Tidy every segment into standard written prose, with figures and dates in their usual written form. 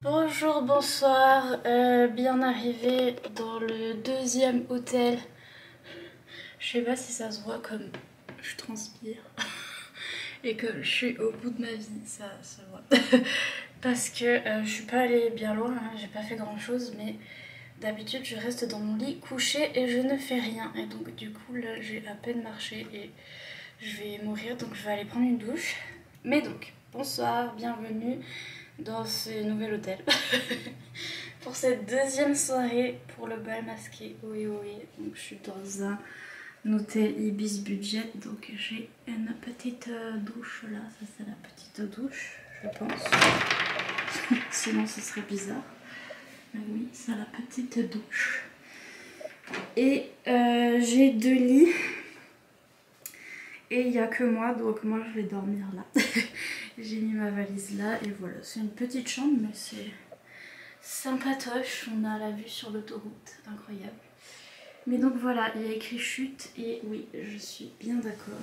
Bonjour, bonsoir, bien arrivé dans le deuxième hôtel. Je sais pas si ça se voit comme je transpire et comme je suis au bout de ma vie, ça se voit. Parce que je suis pas allée bien loin, hein, j'ai pas fait grand chose, mais d'habitude je reste dans mon lit couchée et je ne fais rien. Et donc du coup là j'ai à peine marché et je vais mourir, donc je vais aller prendre une douche. Mais donc, bonsoir, bienvenue dans ce nouvel hôtel pour cette deuxième soirée pour le bal masqué Ohé Ohé. Donc je suis dans un hôtel Ibis Budget, donc j'ai une petite douche là, ça c'est la petite douche je pense, sinon ce serait bizarre, mais oui c'est la petite douche. Et j'ai 2 lits et il n'y a que moi, donc moi je vais dormir là. J'ai mis ma valise là et voilà, c'est une petite chambre mais c'est sympatoche, on a la vue sur l'autoroute, incroyable. Mais donc voilà, il y a écrit chute et oui, je suis bien d'accord.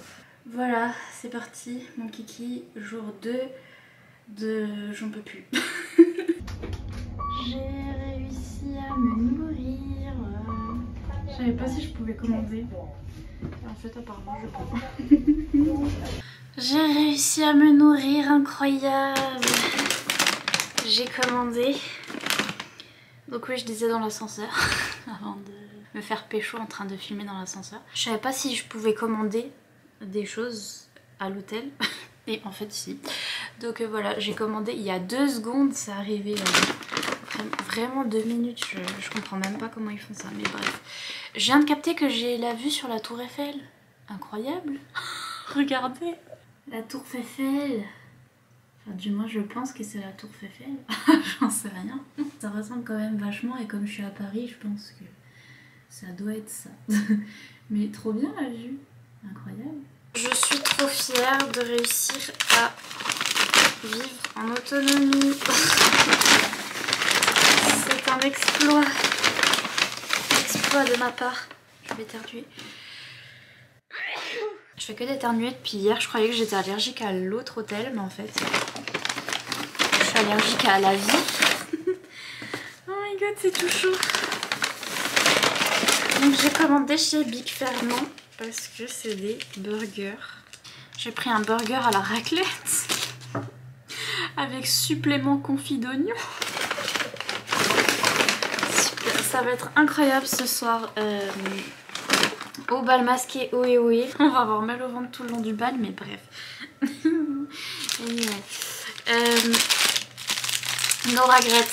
Voilà, c'est parti, mon kiki, jour 2 de j'en peux plus. J'ai réussi à me nourrir. Je savais pas si je pouvais commander. En fait apparemment je peux. J'ai réussi à me nourrir, incroyable. J'ai commandé. Donc oui, je disais dans l'ascenseur avant de me faire pécho en train de filmer dans l'ascenseur. Je savais pas si je pouvais commander des choses à l'hôtel. Et en fait si. Donc voilà, j'ai commandé il y a 2 secondes, ça arrivait vraiment 2 minutes. Je comprends même pas comment ils font ça, mais bref. Je viens de capter que j'ai la vue sur la tour Eiffel. Incroyable. Regardez. La tour Eiffel. Enfin, du moins je pense que c'est la tour Eiffel. J'en sais rien. Ça ressemble quand même vachement et comme je suis à Paris, je pense que ça doit être ça. Mais trop bien la vue. Incroyable. Je suis trop fière de réussir à vivre en autonomie. C'est un exploit. Exploit de ma part. Je vais éternuer. Je fais que d'éternuer depuis hier. Je croyais que j'étais allergique à l'autre hôtel, mais en fait, je suis allergique à la vie. Oh my god, c'est tout chaud. Donc j'ai commandé chez Big Fernand parce que c'est des burgers. J'ai pris un burger à la raclette avec supplément confit d'oignon. Ça va être incroyable ce soir. Au bal masqué Ohé Ohé. On va avoir mal au ventre tout le long du bal, mais bref. Anyway. No regrets.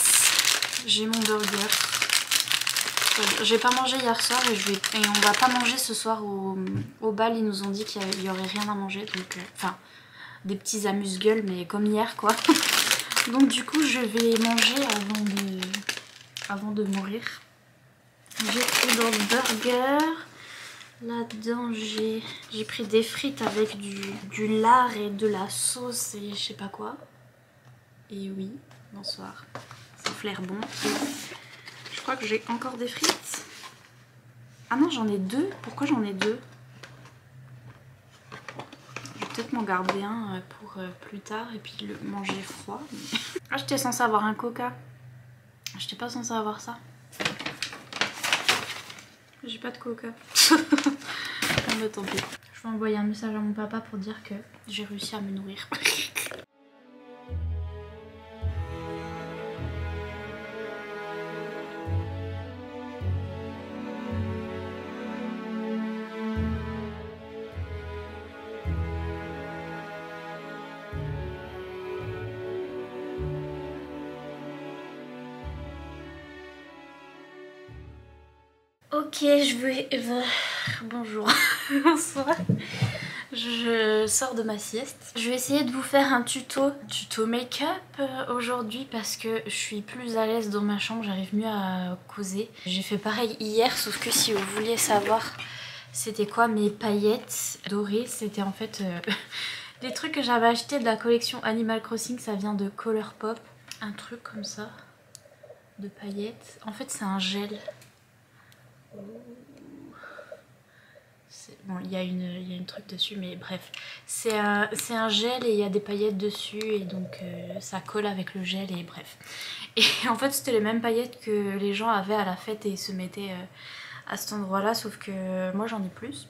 J'ai mon burger. J'ai pas mangé hier soir et on va pas manger ce soir au bal. Ils nous ont dit qu'il y aurait rien à manger. Donc, enfin, des petits amuse-gueules, mais comme hier quoi. Donc du coup je vais manger avant de mourir. J'ai pris dans le burger Là-dedans, j'ai pris des frites avec du lard et de la sauce et je sais pas quoi. Et oui, bonsoir. Ça flaire bon. Et je crois que j'ai encore des frites. Ah non, j'en ai deux. Pourquoi j'en ai deux? Je vais peut-être m'en garder un pour plus tard et puis le manger froid. Ah, j'étais censée avoir un coca. J'étais pas censée avoir ça. J'ai pas de coca. Mais tant pis. Je vais envoyer un message à mon papa pour dire que j'ai réussi à me nourrir. Ok, je vais... Bonjour, bonsoir. Je sors de ma sieste. Je vais essayer de vous faire un tuto make-up aujourd'hui parce que je suis plus à l'aise dans ma chambre, j'arrive mieux à causer. J'ai fait pareil hier, sauf que si vous vouliez savoir c'était quoi mes paillettes dorées, c'était en fait des trucs que j'avais acheté de la collection Animal Crossing, ça vient de Colourpop. Un truc comme ça, de paillettes. En fait c'est un gel. Bon, il y a une truc dessus, mais bref. C'est un gel et il y a des paillettes dessus et donc ça colle avec le gel et bref. Et en fait c'était les mêmes paillettes que les gens avaient à la fête et ils se mettaient à cet endroit là, sauf que moi j'en ai plus.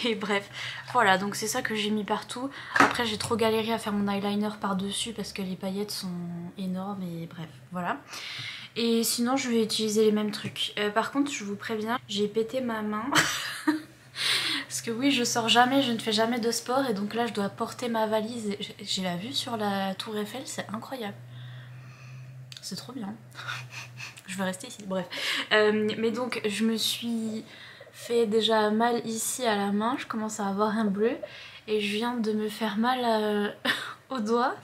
Et bref, voilà, donc c'est ça que j'ai mis partout. Après j'ai trop galéré à faire mon eyeliner par dessus parce que les paillettes sont énormes et bref, voilà. Et sinon je vais utiliser les mêmes trucs. Par contre je vous préviens, j'ai pété ma main. Parce que oui, je sors jamais, je ne fais jamais de sport et donc là je dois porter ma valise. J'ai la vue sur la tour Eiffel, c'est incroyable. C'est trop bien. Je vais rester ici, bref. Mais donc je me suis fait déjà mal ici à la main, je commence à avoir un bleu et je viens de me faire mal au doigt.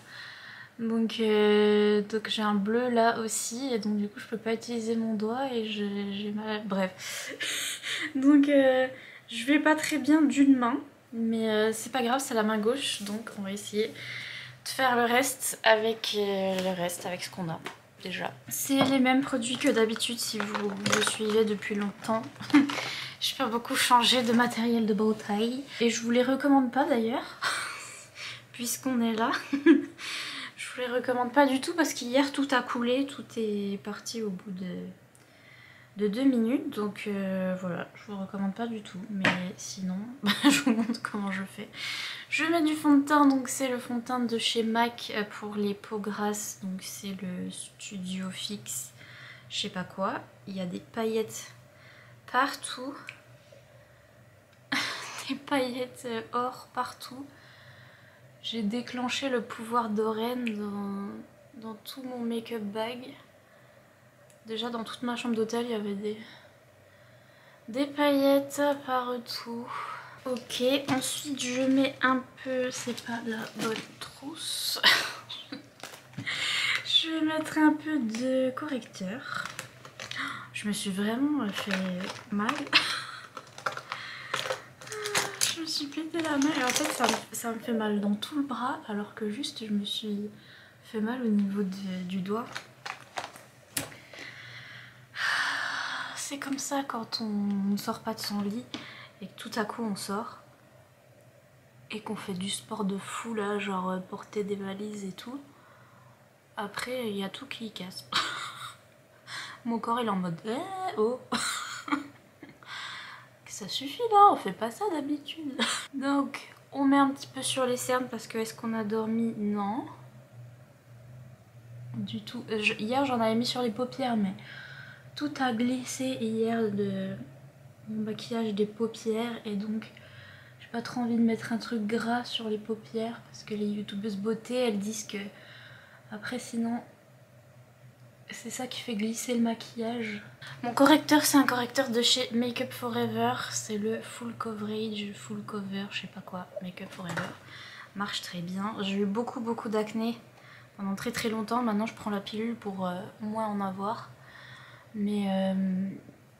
Donc j'ai un bleu là aussi et donc du coup je peux pas utiliser mon doigt et j'ai mal, bref. Donc je vais pas très bien d'une main, mais c'est pas grave, c'est la main gauche, donc on va essayer de faire le reste avec ce qu'on a déjà. C'est les mêmes produits que d'habitude si vous me suivez depuis longtemps. J'ai pas beaucoup changé de matériel de bouteille et je vous les recommande pas d'ailleurs, puisqu'on est là. Je vous les recommande pas du tout parce qu'hier tout a coulé, tout est parti au bout de 2 minutes, donc voilà, je vous recommande pas du tout, mais sinon je vous montre comment je fais. Je mets du fond de teint, donc c'est le fond de teint de chez MAC pour les peaux grasses, donc c'est le Studio Fix, je sais pas quoi. Il y a des paillettes partout, des paillettes or partout. J'ai déclenché le pouvoir d'Oren dans tout mon make-up bag. Déjà dans toute ma chambre d'hôtel il y avait des paillettes partout. Ok, ensuite je mets un peu, c'est pas la bonne trousse. Je vais mettre un peu de correcteur. Je me suis vraiment fait mal. Je me suis pété la main et en fait ça me fait mal dans tout le bras alors que juste je me suis fait mal au niveau du doigt. C'est comme ça quand on ne sort pas de son lit et que tout à coup on sort et qu'on fait du sport de fou là, genre porter des valises et tout. Après il y a tout qui casse. Mon corps il est en mode oh. Ça suffit là, on fait pas ça d'habitude. Donc on met un petit peu sur les cernes parce que est-ce qu'on a dormi? Non. Du tout. Hier j'en avais mis sur les paupières mais tout a glissé hier de mon maquillage des paupières et donc j'ai pas trop envie de mettre un truc gras sur les paupières parce que les youtubeuses beauté elles disent que après sinon c'est ça qui fait glisser le maquillage. Mon correcteur c'est un correcteur de chez Make Up Forever, c'est le full coverage, full cover, je sais pas quoi, Make Up Forever. Marche très bien. J'ai eu beaucoup d'acné pendant très longtemps, maintenant je prends la pilule pour moins en avoir. Mais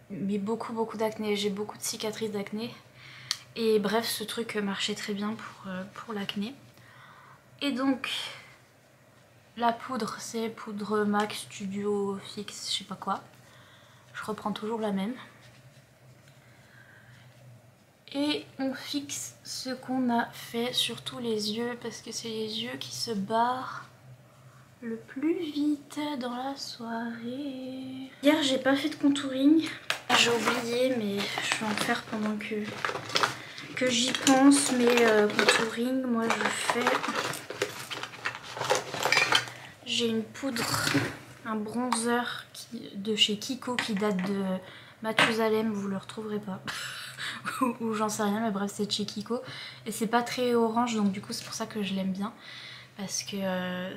mais beaucoup d'acné. J'ai beaucoup de cicatrices d'acné. Et bref, ce truc marchait très bien pour l'acné. Et donc, la poudre, c'est poudre MAC Studio Fix, je sais pas quoi. Je reprends toujours la même. Et on fixe ce qu'on a fait sur tous les yeux parce que c'est les yeux qui se barrent le plus vite dans la soirée. Hier j'ai pas fait de contouring, j'ai oublié, mais je vais en faire pendant que j'y pense. Mais contouring, moi je fais... J'ai une poudre, un bronzer de chez Kiko qui date de Mathusalem, vous le retrouverez pas. Ou j'en sais rien, mais bref, c'est de chez Kiko. Et c'est pas très orange, donc du coup c'est pour ça que je l'aime bien. Parce que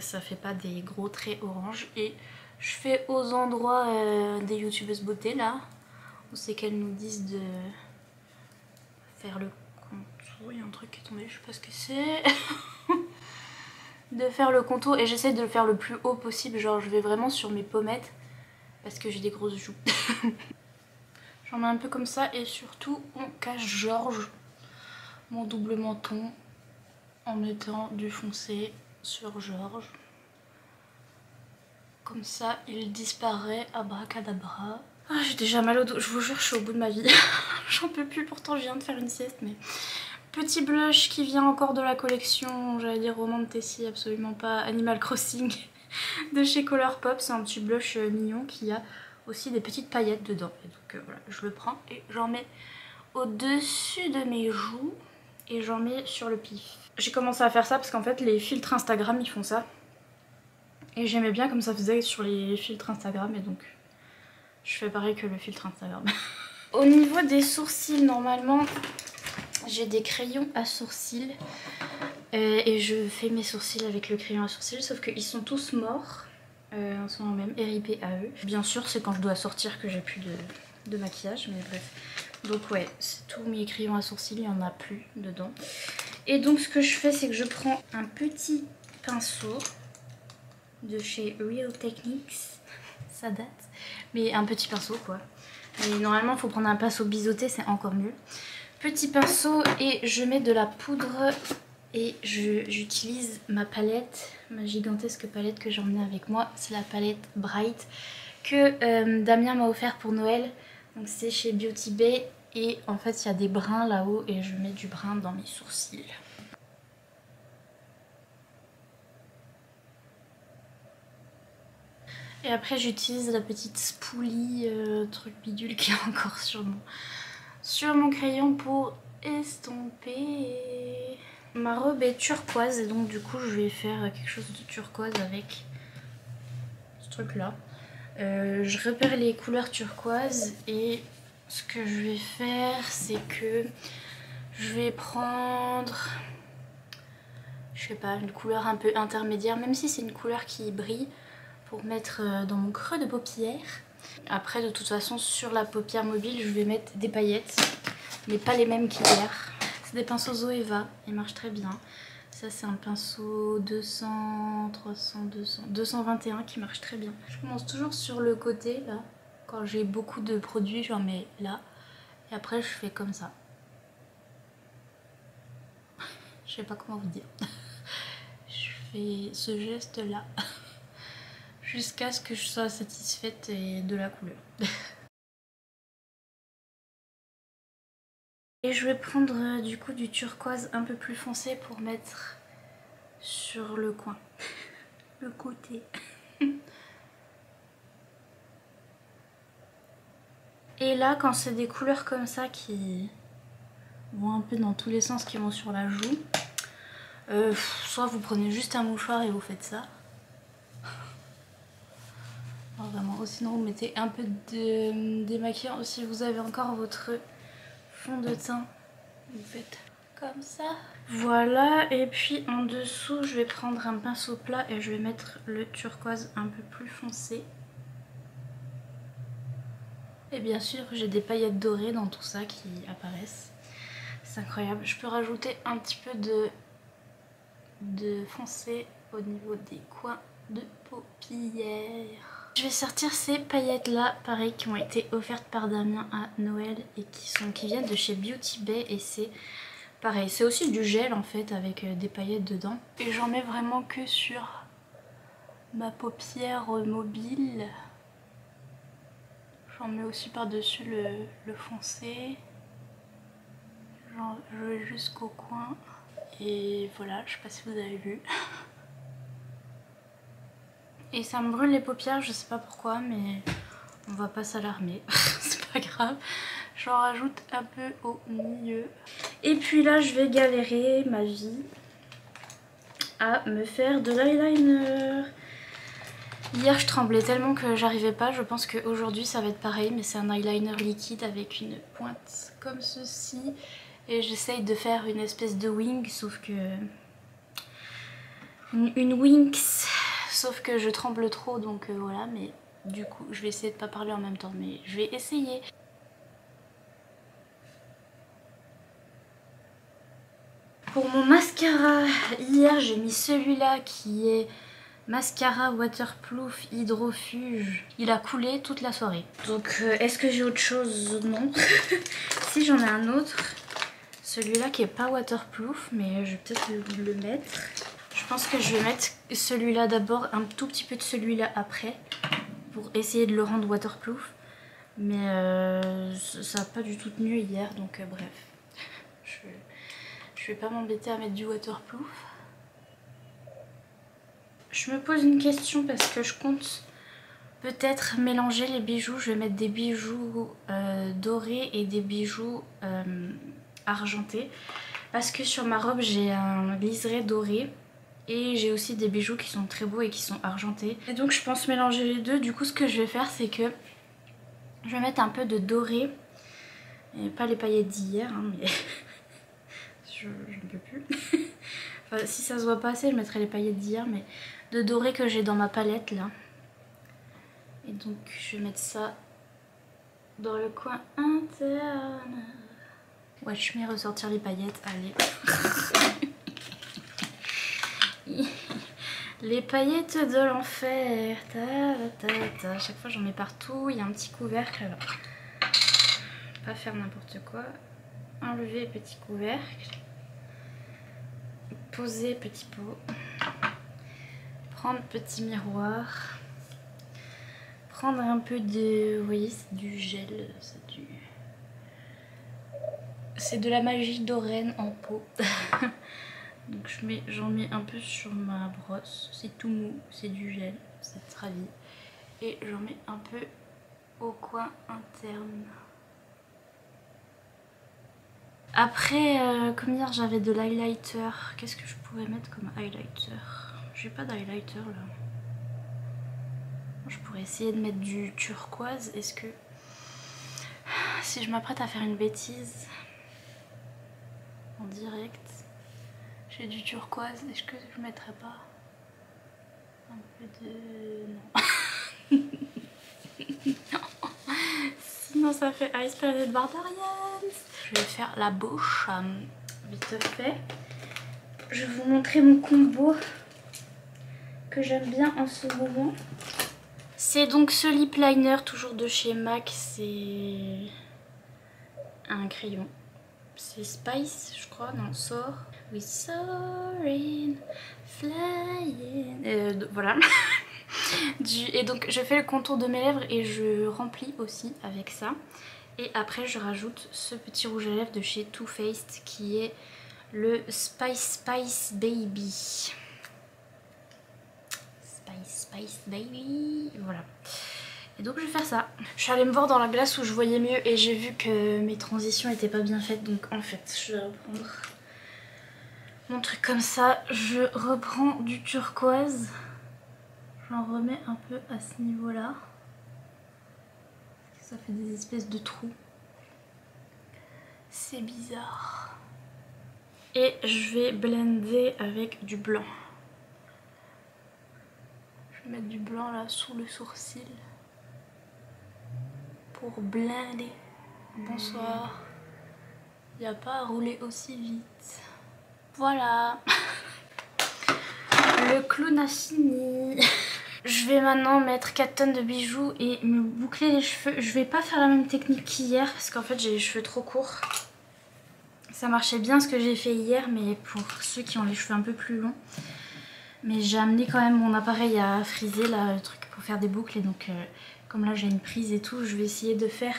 ça fait pas des gros traits orange. Et je fais aux endroits des youtubeuses beauté là, où c'est qu'elles nous disent de faire le contour. Il y a un truc qui est tombé, je sais pas ce que c'est. De faire le contour, et j'essaie de le faire le plus haut possible. Genre je vais vraiment sur mes pommettes parce que j'ai des grosses joues. J'en mets un peu comme ça, et surtout on cache Georges, mon double menton, en mettant du foncé sur Georges. Comme ça il disparaît, abracadabra. Ah, j'ai déjà mal au dos, je vous jure je suis au bout de ma vie. J'en peux plus, pourtant je viens de faire une sieste. Mais petit blush qui vient encore de la collection, j'allais dire Roman de Tessie, absolument pas, Animal Crossing de chez Colourpop. C'est un petit blush mignon qui a aussi des petites paillettes dedans. Et donc voilà, je le prends et j'en mets au-dessus de mes joues et j'en mets sur le pif. J'ai commencé à faire ça parce qu'en fait les filtres Instagram ils font ça. Et j'aimais bien comme ça faisait sur les filtres Instagram, et donc je fais pareil que le filtre Instagram. Au niveau des sourcils, normalement j'ai des crayons à sourcils et je fais mes sourcils avec le crayon à sourcils, sauf qu'ils sont tous morts en ce moment même, RIP à eux. Bien sûr c'est quand je dois sortir que j'ai plus de maquillage, mais bref. Donc ouais, c'est tous mes crayons à sourcils, il n'y en a plus dedans. Et donc ce que je fais, c'est que je prends un petit pinceau de chez Real Techniques, ça date, mais un petit pinceau quoi. Mais normalement il faut prendre un pinceau biseauté, c'est encore mieux. Petit pinceau, et je mets de la poudre et j'utilise ma palette, ma gigantesque palette que j'ai emmenée avec moi. C'est la palette Bright que Damien m'a offert pour Noël. Donc c'est chez Beauty Bay, et en fait il y a des brins là-haut et je mets du brun dans mes sourcils. Et après j'utilise la petite spoolie truc bidule qui est encore sur mon crayon pour estomper. Ma robe est turquoise et donc du coup je vais faire quelque chose de turquoise avec ce truc là. Je repère les couleurs turquoises, et ce que je vais faire c'est que je vais prendre, je sais pas, une couleur un peu intermédiaire, même si c'est une couleur qui brille, pour mettre dans mon creux de paupière. Après de toute façon sur la paupière mobile je vais mettre des paillettes, mais pas les mêmes qu'hier. C'est des pinceaux Zoeva, ils marchent très bien. Ça c'est un pinceau 200, 300, 200, 221 qui marche très bien. Je commence toujours sur le côté là, quand j'ai beaucoup de produits j'en mets là, et après je fais comme ça. Je sais pas comment vous dire. Je fais ce geste là jusqu'à ce que je sois satisfaite de la couleur. Et je vais prendre du coup du turquoise un peu plus foncé pour mettre sur le coin, le côté. Et là quand c'est des couleurs comme ça qui vont un peu dans tous les sens, qui vont sur la joue, soit vous prenez juste un mouchoir et vous faites ça. Alors vraiment, ou sinon vous mettez un peu de démaquillant, ou si vous avez encore votre fond de teint, vous faites comme ça. Voilà, et puis en dessous je vais prendre un pinceau plat et je vais mettre le turquoise un peu plus foncé. Et bien sûr j'ai des paillettes dorées dans tout ça qui apparaissent. C'est incroyable. Je peux rajouter un petit peu de foncé au niveau des coins de paupières. Je vais sortir ces paillettes là, pareil, qui ont été offertes par Damien à Noël et qui viennent de chez Beauty Bay, et c'est pareil, c'est aussi du gel en fait avec des paillettes dedans. Et j'en mets vraiment que sur ma paupière mobile. J'en mets aussi par dessus le foncé. Je vais jusqu'au coin. Et voilà, je sais pas si vous avez vu. Et ça me brûle les paupières, je sais pas pourquoi, mais on va pas s'alarmer, c'est pas grave. J'en rajoute un peu au milieu. Et puis là, je vais galérer ma vie à me faire de l'eyeliner. Hier, je tremblais tellement que j'arrivais pas. Je pense qu'aujourd'hui, ça va être pareil, mais c'est un eyeliner liquide avec une pointe comme ceci. Et j'essaye de faire une espèce de wing, sauf que... Une Winx, sauf que je tremble trop, donc voilà, mais du coup je vais essayer de pas parler en même temps, mais je vais essayer. Pour mon mascara, hier j'ai mis celui-là qui est mascara waterproof hydrofuge. Il a coulé toute la soirée. Donc est-ce que j'ai autre chose? Non. Si, j'en ai un autre, celui-là qui est pas waterproof, mais je vais peut-être le mettre. Je pense que je vais mettre celui-là d'abord, un tout petit peu de celui-là après, pour essayer de le rendre waterproof. Mais ça n'a pas du tout tenu hier, donc bref. Je vais pas m'embêter à mettre du waterproof. Je me pose une question parce que je compte peut-être mélanger les bijoux. Je vais mettre des bijoux dorés et des bijoux argentés. Parce que sur ma robe j'ai un liseré doré. Et j'ai aussi des bijoux qui sont très beaux et qui sont argentés. Et donc je pense mélanger les deux. Du coup ce que je vais faire, c'est que je vais mettre un peu de doré. Et pas les paillettes d'hier, hein, mais je ne peux plus. Enfin, si ça se voit pas assez, je mettrai les paillettes d'hier, mais de doré que j'ai dans ma palette là. Et donc je vais mettre ça dans le coin interne. Watch me ressortir les paillettes, allez. Les paillettes de l'enfer. À chaque fois j'en mets partout. Il y a un petit couvercle. Alors, pas faire n'importe quoi. Enlever petit couvercle. Poser petit pot. Prendre petit miroir. Prendre un peu de... Vous voyez, c'est du gel. C'est de la magie d'Oren en pot. Donc j'en mets un peu sur ma brosse, c'est tout mou, c'est du gel, c'est ravi. Et j'en mets un peu au coin interne. Après, comme hier j'avais de l'highlighter, qu'est-ce que je pourrais mettre comme highlighter? J'ai pas d'highlighter là. Je pourrais essayer de mettre du turquoise, est-ce que... Si je m'apprête à faire une bêtise en direct... J'ai du turquoise, est-ce que je mettrais pas un peu de... Non. Non. Sinon ça fait Ice Planet Barbarians. Je vais faire la bouche vite fait. Je vais vous montrer mon combo que j'aime bien en ce moment. C'est donc ce lip liner, toujours de chez MAC. C'est un crayon. C'est Spice, je crois, non, Soar. We soaring, flying. Voilà. Et donc je fais le contour de mes lèvres et je remplis aussi avec ça. Et après je rajoute ce petit rouge à lèvres de chez Too Faced qui est le Spice Baby. Spice Baby. Voilà. Et donc je vais faire ça. Je suis allée me voir dans la glace où je voyais mieux et j'ai vu que mes transitions étaient pas bien faites. Donc en fait je vais reprendre mon truc comme ça. Je reprends du turquoise. J'en remets un peu à ce niveau là. Ça fait des espèces de trous. C'est bizarre. Et je vais blender avec du blanc. Je vais mettre du blanc là sous le sourcil. Pour blender. Bonsoir. Il n'y a pas à rouler aussi vite. Voilà. Le clown a fini. Je vais maintenant mettre 4 tonnes de bijoux et me boucler les cheveux. Je vais pas faire la même technique qu'hier parce qu'en fait j'ai les cheveux trop courts. Ça marchait bien ce que j'ai fait hier, mais pour ceux qui ont les cheveux un peu plus longs. Mais j'ai amené quand même mon appareil à friser, là, le truc pour faire des boucles. Et donc comme là j'ai une prise et tout, je vais essayer de faire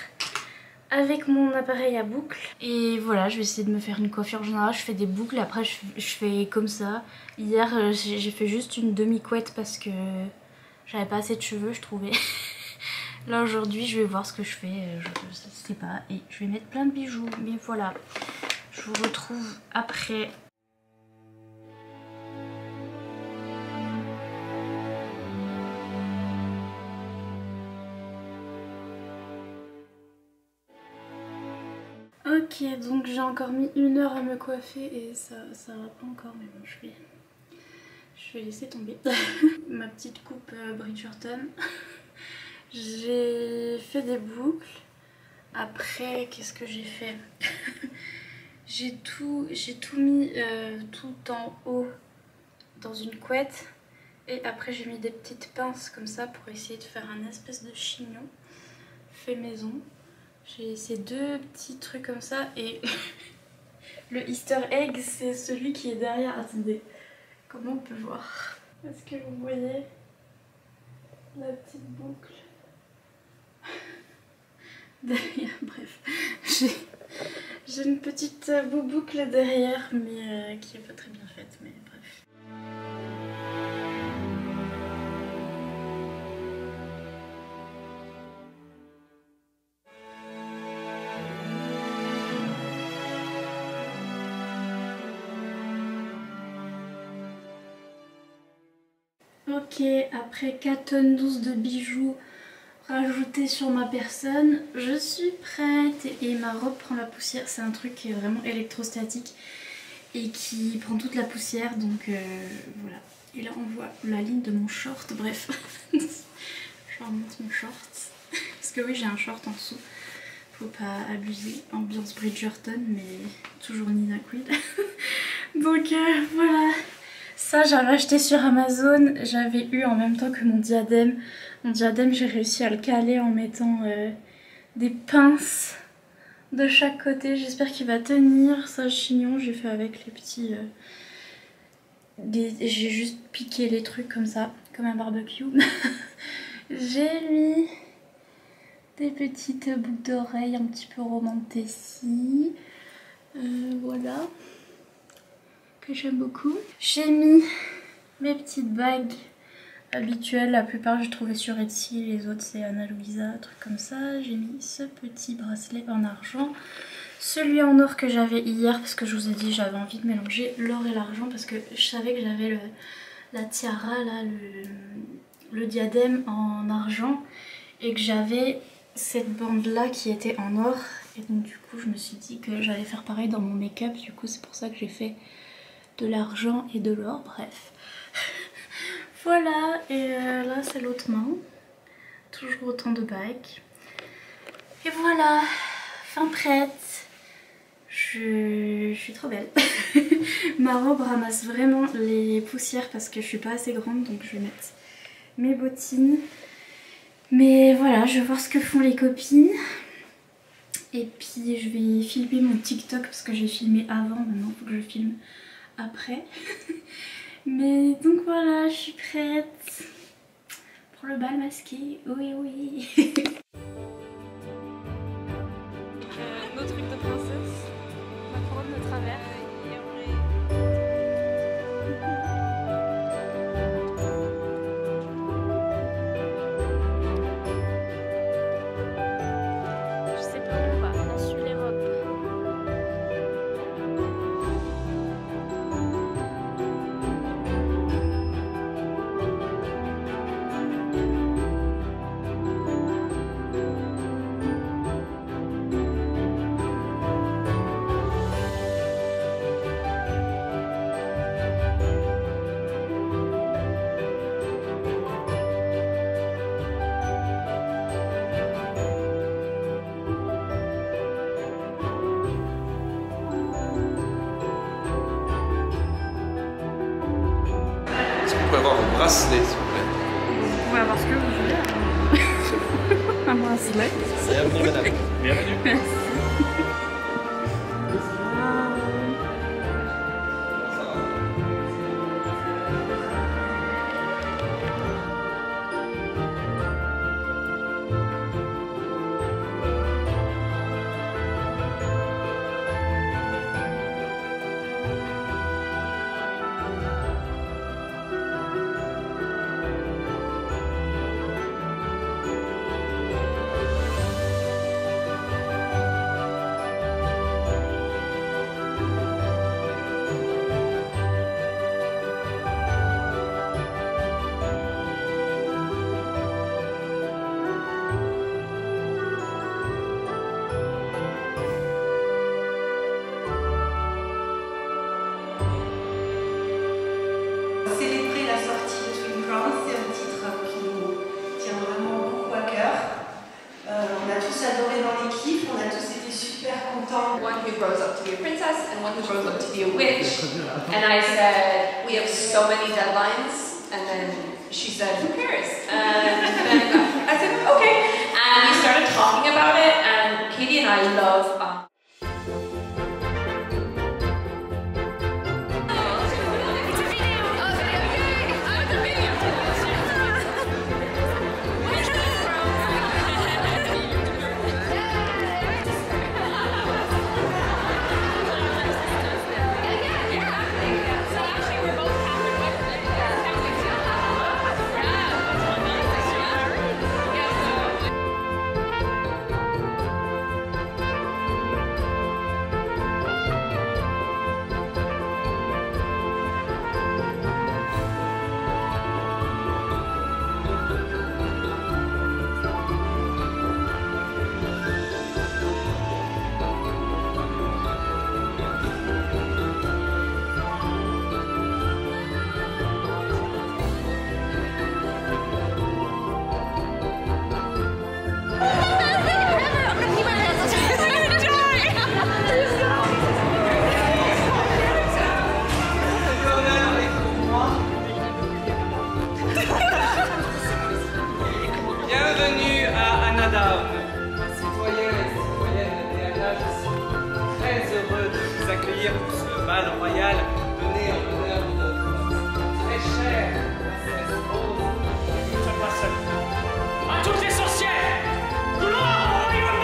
avec mon appareil à boucles. Et voilà, je vais essayer de me faire une coiffure générale. Je fais des boucles, après je fais comme ça. Hier j'ai fait juste une demi-couette parce que j'avais pas assez de cheveux, je trouvais. Là aujourd'hui je vais voir ce que je fais, je sais pas. Et je vais mettre plein de bijoux, mais voilà. Je vous retrouve après. Ok, donc j'ai encore mis 1 heure à me coiffer et ça va pas encore, mais bon, je vais laisser tomber. Ma petite coupe Bridgerton. J'ai fait des boucles. Après, qu'est-ce que j'ai fait? J'ai tout mis tout en haut dans une couette. Et après j'ai mis des petites pinces comme ça pour essayer de faire un espèce de chignon fait maison. J'ai ces 2 petits trucs comme ça et le easter egg c'est celui qui est derrière. Attendez, comment on peut voir? Est-ce que vous voyez la petite boucle derrière? Bref, j'ai une petite boucle derrière mais qui est pas très bien faite, mais bref. Ok, après 4 tonnes 12 de bijoux rajoutés sur ma personne, je suis prête et ma robe prend la poussière. C'est un truc qui est vraiment électrostatique et qui prend toute la poussière, donc voilà. Et là on voit la ligne de mon short, bref. Je remonte mon short. Parce que oui, j'ai un short en dessous. Faut pas abuser. Ambiance Bridgerton, mais toujours Nina Quill. Donc voilà. Ça j'avais acheté sur Amazon, j'avais eu en même temps que mon diadème. Mon diadème j'ai réussi à le caler en mettant des pinces de chaque côté. J'espère qu'il va tenir. Ça le chignon j'ai fait avec les petits... J'ai juste piqué les trucs comme ça, comme un barbecue. J'ai mis des petites boucles d'oreilles un petit peu remontées ici. Voilà. Que j'aime beaucoup. J'ai mis mes petites bagues habituelles, la plupart j'ai trouvé sur Etsy, les autres c'est Anna Luisa, un truc comme ça. J'ai mis ce petit bracelet en argent, celui en or que j'avais hier parce que je vous ai dit j'avais envie de mélanger l'or et l'argent parce que je savais que j'avais la tiara là, le diadème en argent et que j'avais cette bande là qui était en or et donc du coup je me suis dit que j'allais faire pareil dans mon make-up, du coup c'est pour ça que j'ai fait de l'argent et de l'or, bref. Voilà, et là c'est l'autre main. Toujours autant de bagues. Et voilà, fin prête. Je suis trop belle. Ma robe ramasse vraiment les poussières parce que je suis pas assez grande, donc je vais mettre mes bottines. Mais voilà, je vais voir ce que font les copines. Et puis je vais filmer mon TikTok parce que j'ai filmé avant, maintenant il faut que je filme après. Mais donc voilà, je suis prête pour le bal masqué. Oui, oui. Nos trucs de princesse, ma couronne de travers. Je sais pas où on va, on suit les robes. Est-ce qu'on pourrait avoir un bracelet, s'il vous plaît? pouvez avoir ce que vous voulez. Un bracelet. Bienvenue madame. Bienvenue. Merci. Célébrer la sortie de Twin Crowns, c'est un titre qui nous tient vraiment beaucoup à cœur. On a tous adoré dans l'équipe, on a tous été super contents. One who grows up to be a princess and one who grows up to be a witch. And I said, we have so many deadlines. And then she said, who cares? And then I said, okay. And we started talking about it, and Katie and I love Bienvenue à Annadown. Citoyens et citoyennes et Anna, je suis très heureux de vous accueillir pour ce bal royal donné en l'honneur de notre très chère princesse Rose. Je ne suis pas seul. À tous les sorcières, gloire au royaume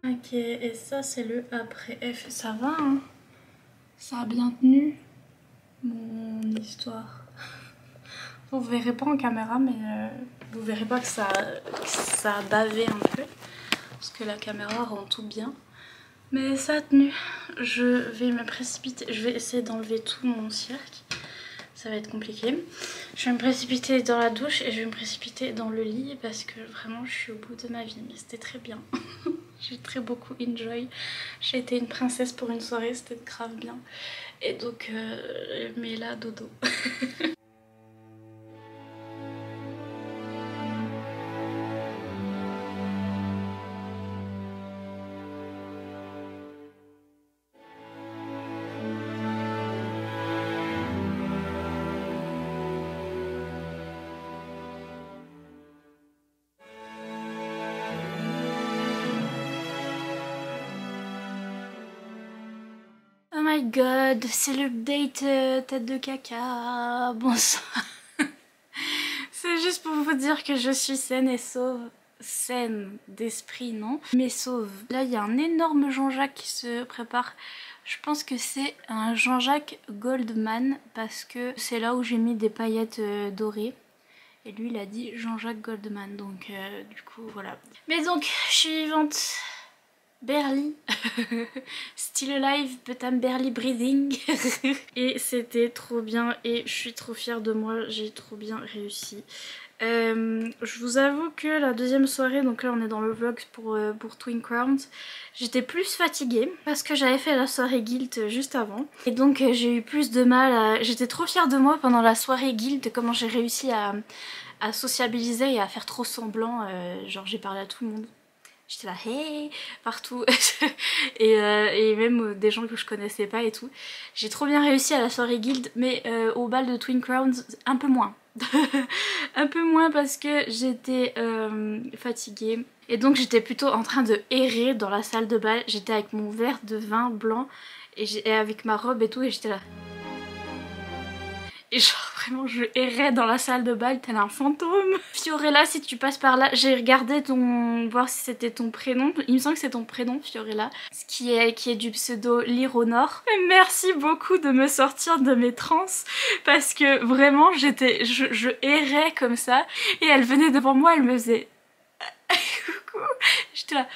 Ok, et ça c'est le après F. Ça va hein? Ça a bien tenu mon histoire. Vous verrez pas en caméra, mais vous verrez pas que ça a bavé un peu. Parce que la caméra rend tout bien. Mais ça a tenu. Je vais me précipiter. Je vais essayer d'enlever tout mon cirque. ça va être compliqué. Je vais me précipiter dans la douche et je vais me précipiter dans le lit parce que vraiment je suis au bout de ma vie. Mais c'était très bien. J'ai très beaucoup enjoy. J'ai été une princesse pour une soirée, c'était grave bien. Et donc, mais là, dodo. Oh my god, c'est l'update tête de caca. Bonsoir. C'est juste pour vous dire que je suis saine et sauve. Saine d'esprit, non? Mais sauve. Là, il y a un énorme Jean-Jacques qui se prépare. Je pense que c'est un Jean-Jacques Goldman parce que c'est là où j'ai mis des paillettes dorées. Et lui, il a dit Jean-Jacques Goldman. Donc, du coup, voilà. Mais donc, suivante. Barely. Still alive, but I'm barely breathing. Et c'était trop bien et je suis trop fière de moi, j'ai trop bien réussi. Je vous avoue que la deuxième soirée, donc là on est dans le vlog pour Twin Crowns, j'étais plus fatiguée parce que j'avais fait la soirée Guild juste avant. Et donc j'ai eu plus de mal à... J'étais trop fière de moi pendant la soirée Guild, comment j'ai réussi à sociabiliser et à faire trop semblant, genre j'ai parlé à tout le monde. J'étais là, hey, partout. et même des gens que je connaissais pas et tout. J'ai trop bien réussi à la soirée Guild, mais au bal de Twin Crowns, un peu moins. Un peu moins parce que j'étais fatiguée. Et donc j'étais plutôt en train de errer dans la salle de bal. J'étais avec mon verre de vin blanc et avec ma robe et tout, et j'étais là. Et genre vraiment je errais dans la salle de bal tel un fantôme. Fiorella, si tu passes par là, j'ai regardé voir si c'était ton prénom. Il me semble que c'est ton prénom, Fiorella. Ce qui est du pseudo Lironor. Merci beaucoup de me sortir de mes transes parce que vraiment je errais comme ça et elle venait devant moi, elle me faisait coucou. J'étais là,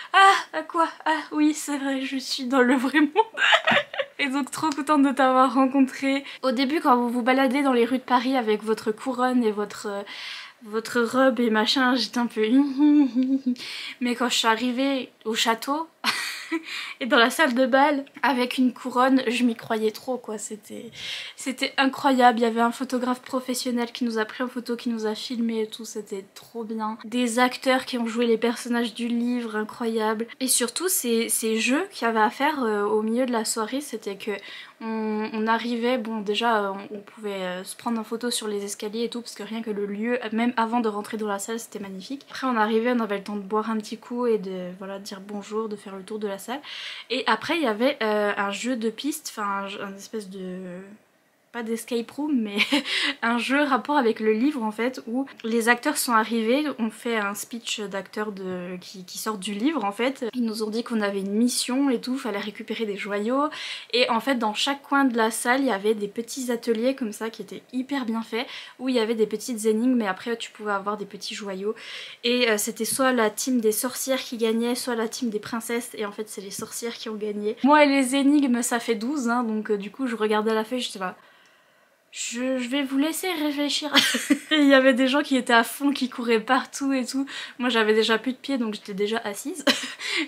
à quoi? Ah oui c'est vrai, je suis dans le vrai monde. Et donc trop contente de t'avoir rencontré. Au début quand vous vous baladez dans les rues de Paris avec votre couronne et votre robe et machin, j'étais un peu... Mais quand je suis arrivée au château et dans la salle de bal avec une couronne, je m'y croyais trop quoi, c'était incroyable. Il y avait un photographe professionnel qui nous a pris en photo, qui nous a filmé et tout, c'était trop bien. Des acteurs qui ont joué les personnages du livre, incroyable. Et surtout ces jeux qu'il y avait à faire au milieu de la soirée, c'était que on arrivait, bon déjà on pouvait se prendre en photo sur les escaliers et tout parce que rien que le lieu, même avant de rentrer dans la salle, c'était magnifique. Après on arrivait, on avait le temps de boire un petit coup et de voilà, dire bonjour, de faire le tour de la salle. Et après il y avait un jeu de piste, enfin un espèce de... pas d'escape room mais un jeu rapport avec le livre en fait, où les acteurs sont arrivés, on fait un speech d'acteurs qui sortent du livre en fait. Ils nous ont dit qu'on avait une mission et tout, fallait récupérer des joyaux, et en fait dans chaque coin de la salle il y avait des petits ateliers comme ça qui étaient hyper bien faits, où il y avait des petites énigmes mais après tu pouvais avoir des petits joyaux, et c'était soit la team des sorcières qui gagnait, soit la team des princesses, et en fait c'est les sorcières qui ont gagné. Moi et les énigmes ça fait 12 hein, donc du coup je regardais la feuille, j'étais là... Je vais vous laisser réfléchir. Et il y avait des gens qui étaient à fond, qui couraient partout et tout. Moi j'avais déjà plus de pieds donc j'étais déjà assise.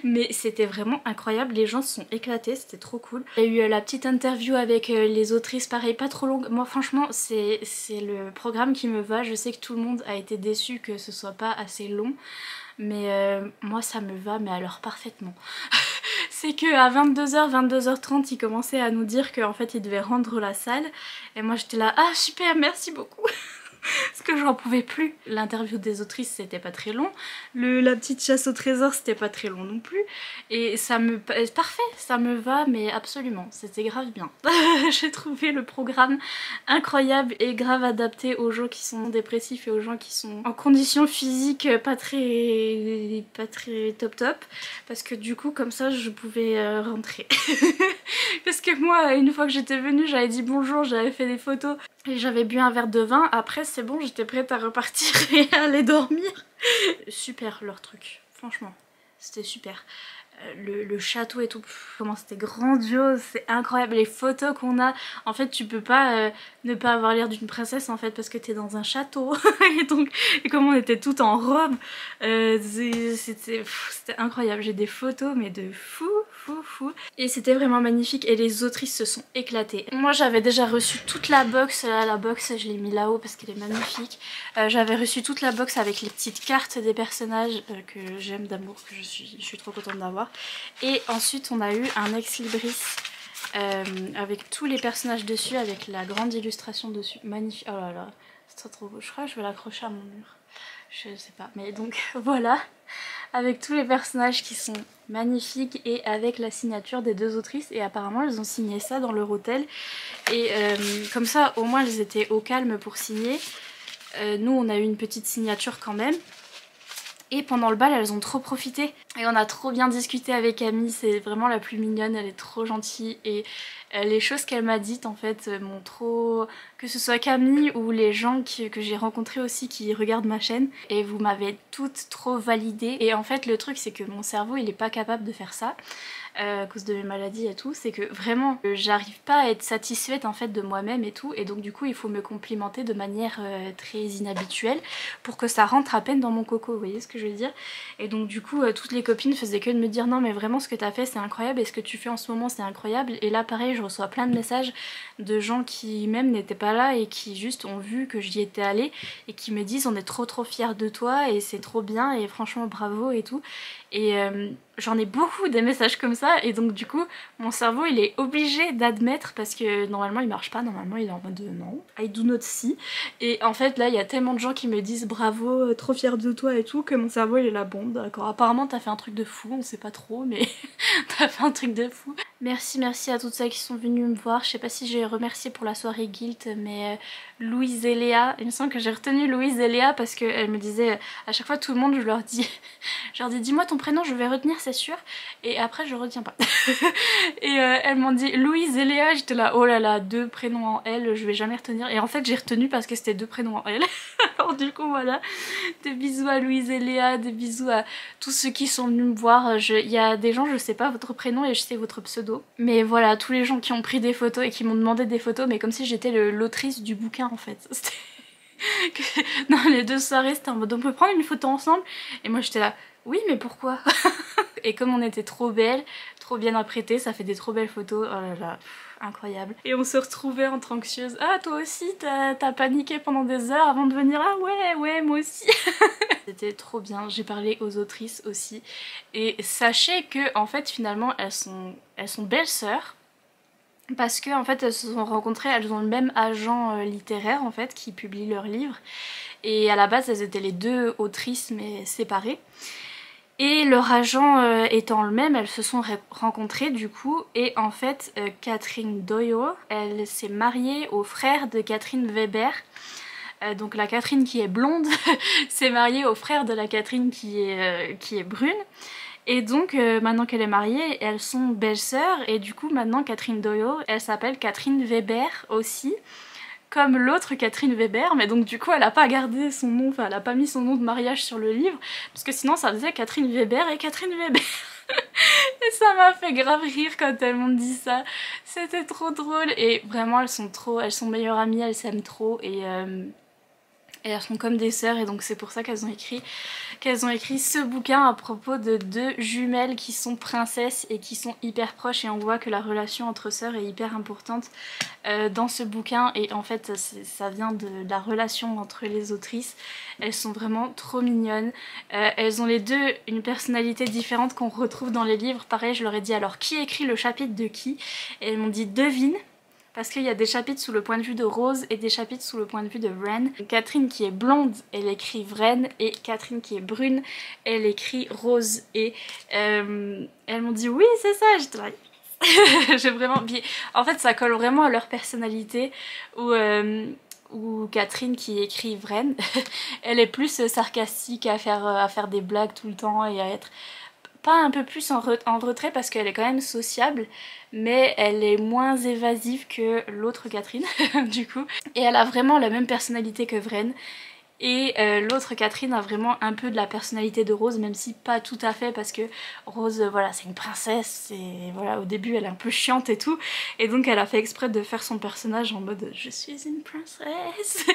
Mais c'était vraiment incroyable, les gens se sont éclatés, c'était trop cool. Il y a eu la petite interview avec les autrices, pareil, pas trop longue. Moi franchement c'est le programme qui me va. Je sais que tout le monde a été déçu que ce soit pas assez long. Mais moi ça me va, mais alors parfaitement. C'est qu'à 22h, 22h30, il commençait à nous dire qu'en fait il devait rendre la salle. Et moi j'étais là, ah super, merci beaucoup. Parce que j'en pouvais plus. L'interview des autrices c'était pas très long. La petite chasse au trésor c'était pas très long non plus. Et ça me... parfait, ça me va mais absolument. C'était grave bien. J'ai trouvé le programme incroyable et grave adapté aux gens qui sont dépressifs et aux gens qui sont en conditions physiques pas très top. Parce que du coup comme ça je pouvais rentrer. Parce que moi une fois que j'étais venue j'avais dit bonjour, j'avais fait des photos et j'avais bu un verre de vin. Après c'est bon, j'étais prête à repartir et à aller dormir. Super leur truc, franchement, c'était super. le château et tout, comment c'était grandiose, c'est incroyable, les photos qu'on a, en fait tu peux pas ne pas avoir l'air d'une princesse en fait parce que t'es dans un château et donc et comme on était toutes en robe, c'était incroyable, j'ai des photos mais de fou et c'était vraiment magnifique et les autrices se sont éclatées. Moi j'avais déjà reçu toute la box, là, la box je l'ai mis là-haut parce qu'elle est magnifique, j'avais reçu toute la box avec les petites cartes des personnages que j'aime d'amour, que je suis trop contente d'avoir. Et ensuite on a eu un ex-libris avec tous les personnages dessus, avec la grande illustration dessus, magnifique, oh là là, c'est trop beau, je crois que je vais l'accrocher à mon mur, je sais pas, mais donc voilà, avec tous les personnages qui sont magnifiques et avec la signature des deux autrices et apparemment elles ont signé ça dans leur hôtel et comme ça au moins elles étaient au calme pour signer, nous on a eu une petite signature quand même. Et pendant le bal, elles ont trop profité. Et on a trop bien discuté avec Camille, c'est vraiment la plus mignonne, elle est trop gentille. Et les choses qu'elle m'a dites en fait m'ont trop... Que ce soit Camille ou les gens que j'ai rencontrés aussi qui regardent ma chaîne. Et vous m'avez toutes trop validées. Et en fait le truc c'est que mon cerveau il est pas capable de faire ça. À cause de mes maladies et tout, c'est que vraiment j'arrive pas à être satisfaite en fait de moi-même et tout, et donc du coup il faut me complimenter de manière très inhabituelle pour que ça rentre à peine dans mon coco, vous voyez ce que je veux dire. Et donc du coup toutes les copines faisaient que de me dire non mais vraiment ce que t'as fait c'est incroyable et ce que tu fais en ce moment c'est incroyable, et là pareil je reçois plein de messages de gens qui même n'étaient pas là et qui juste ont vu que j'y étais allée et qui me disent on est trop fiers de toi et c'est trop bien et franchement bravo et tout. Et j'en ai beaucoup des messages comme ça et donc du coup mon cerveau il est obligé d'admettre parce que normalement il marche pas, normalement il est en mode non, I do not see. Et en fait là il y a tellement de gens qui me disent bravo, trop fière de toi et tout, que mon cerveau il est là, bon d'accord, apparemment t'as fait un truc de fou, on sait pas trop mais t'as fait un truc de fou. Merci à toutes celles qui sont venues me voir, je sais pas si j'ai remercié pour la soirée Guilt mais Louise et Léa, il me semble que j'ai retenu Louise et Léa parce qu'elles me disaient à chaque fois tout le monde je leur dis dis-moi ton prénom je vais retenir c'est sûr, et après je retiens pas. Et elles m'ont dit Louise et Léa, j'étais là oh là là, deux prénoms en L, je vais jamais retenir, et en fait j'ai retenu parce que c'était deux prénoms en L. Alors du coup voilà, des bisous à Louise et Léa, des bisous à tous ceux qui sont venus me voir. Il y a des gens je sais pas votre prénom et je sais votre pseudo, mais voilà, tous les gens qui ont pris des photos et qui m'ont demandé des photos, mais comme si j'étais l'autrice du bouquin en fait. Dans les deux soirées c'était en mode on peut prendre une photo ensemble, et moi j'étais là oui mais pourquoi. Et comme on était trop belles, trop bien apprêtées, ça fait des trop belles photos, oh là là, incroyable. Et on se retrouvait entre anxieuses, ah toi aussi t'as paniqué pendant des heures avant de venir, ah ouais moi aussi. C'était trop bien, j'ai parlé aux autrices aussi, et sachez que en fait finalement elles sont belles sœurs. Parce que en fait elles se sont rencontrées, elles ont le même agent littéraire en fait qui publie leurs livres, et à la base elles étaient les deux autrices mais séparées, et leur agent étant le même, elles se sont rencontrées du coup, et en fait Catherine Doyle, elle s'est mariée au frère de Catherine Weber. Donc la Catherine qui est blonde s'est mariée au frère de la Catherine qui est brune. Et donc maintenant qu'elle est mariée, elles sont belles-sœurs, et du coup maintenant Catherine Doyle, elle s'appelle Catherine Weber aussi, comme l'autre Catherine Weber, mais donc du coup elle a pas gardé son nom, enfin elle a pas mis son nom de mariage sur le livre, parce que sinon ça faisait Catherine Weber et Catherine Weber. Et ça m'a fait grave rire quand elles m'ont dit ça, c'était trop drôle, et vraiment elles sont meilleures amies, elles s'aiment trop, et elles sont comme des sœurs, et donc c'est pour ça qu'elles ont écrit ce bouquin à propos de deux jumelles qui sont princesses et qui sont hyper proches, et on voit que la relation entre sœurs est hyper importante dans ce bouquin, et en fait ça vient de la relation entre les autrices. Elles sont vraiment trop mignonnes, elles ont les deux une personnalité différente qu'on retrouve dans les livres. Pareil, je leur ai dit alors qui écrit le chapitre de qui, et elles m'ont dit devine. Parce qu'il y a des chapitres sous le point de vue de Rose et des chapitres sous le point de vue de Wren. Catherine qui est blonde, elle écrit Wren, et Catherine qui est brune, elle écrit Rose. Et elles m'ont dit oui c'est ça, j'étais là. J'ai vraiment... En fait ça colle vraiment à leur personnalité, où Catherine qui écrit Wren, elle est plus sarcastique à faire des blagues tout le temps et à être... pas un peu plus en retrait parce qu'elle est quand même sociable, mais elle est moins évasive que l'autre Catherine du coup, et elle a vraiment la même personnalité que Wren, Et l'autre Catherine a vraiment un peu de la personnalité de Rose, même si pas tout à fait, parce que Rose voilà c'est une princesse et voilà au début elle est un peu chiante et tout, et donc elle a fait exprès de faire son personnage en mode je suis une princesse.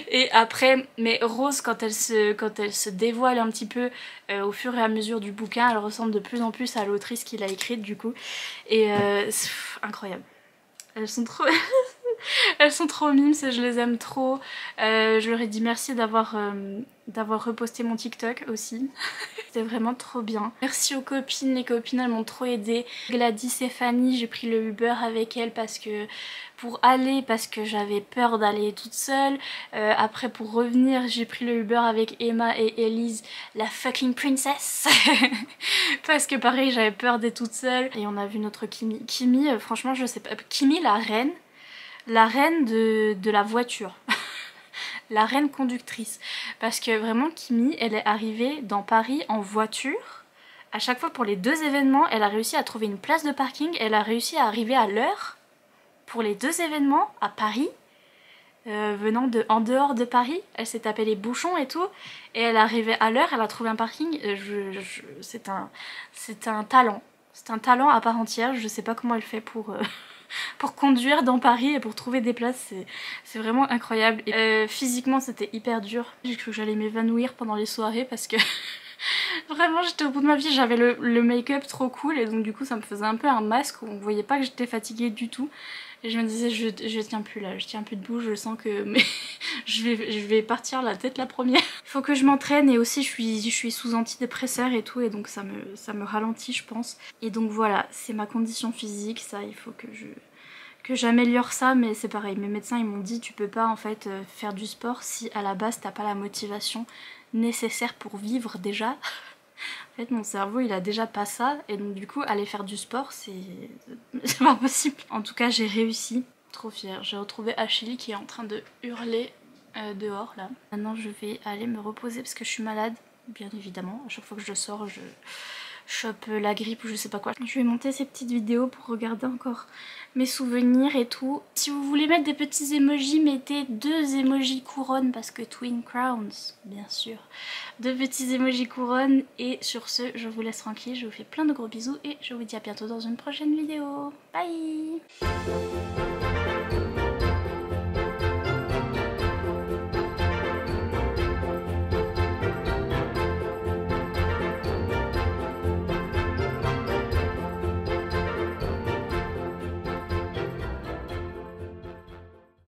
Et après, mais Rose quand elle se dévoile un petit peu au fur et à mesure du bouquin, elle ressemble de plus en plus à l'autrice qui l'a écrite du coup, et c'est incroyable. Elles sont trop elles sont trop mimes et je les aime trop. Je leur ai dit merci d'avoir reposté mon TikTok aussi. C'était vraiment trop bien. Merci aux copines, les copines elles m'ont trop aidée. Gladys et Fanny, j'ai pris le Uber avec elles parce que j'avais peur d'aller toute seule. Après pour revenir j'ai pris le Uber avec Emma et Elise, la fucking princess. Parce que pareil j'avais peur d'être toute seule. Et on a vu notre Kimi. Kimi franchement je sais pas, Kimi la reine de la voiture. La reine conductrice. Parce que vraiment Kimi elle est arrivée dans Paris en voiture. À chaque fois pour les 2 événements elle a réussi à trouver une place de parking. Elle a réussi à arriver à l'heure pour les 2 événements à Paris. Venant en dehors de Paris. Elle s'est tapé les bouchons et tout. Et elle est arrivée à l'heure, elle a trouvé un parking. C'est un talent. C'est un talent à part entière. Je sais pas comment elle fait pour conduire dans Paris et pour trouver des places, c'est vraiment incroyable. Et, physiquement c'était hyper dur. J'ai cru que j'allais m'évanouir pendant les soirées parce que vraiment j'étais au bout de ma vie, j'avais le make-up trop cool et donc du coup ça me faisait un peu un masque où on voyait pas que j'étais fatiguée du tout. Et je me disais je tiens plus là, je tiens plus debout, je sens que je vais partir la tête la première. Il faut que je m'entraîne et aussi je suis sous antidépresseur et tout et donc ça me ralentit je pense. Et donc voilà, c'est ma condition physique, ça il faut que j'améliore ça, mais c'est pareil, mes médecins ils m'ont dit tu peux pas en fait faire du sport si à la base t'as pas la motivation nécessaire pour vivre déjà. En fait mon cerveau il a déjà pas ça et donc du coup aller faire du sport c'est pas possible. En tout cas j'ai réussi, trop fière. J'ai retrouvé Achille qui est en train de hurler dehors là. Maintenant je vais aller me reposer parce que je suis malade bien évidemment. À chaque fois que je sors je chope la grippe ou je sais pas quoi. Je vais monter ces petites vidéos pour regarder encore mes souvenirs et tout. Si vous voulez mettre des petits emojis, mettez 2 emojis couronnes parce que Twin Crowns, bien sûr. 2 petits emojis couronnes et sur ce, je vous laisse tranquille. Je vous fais plein de gros bisous et je vous dis à bientôt dans une prochaine vidéo. Bye!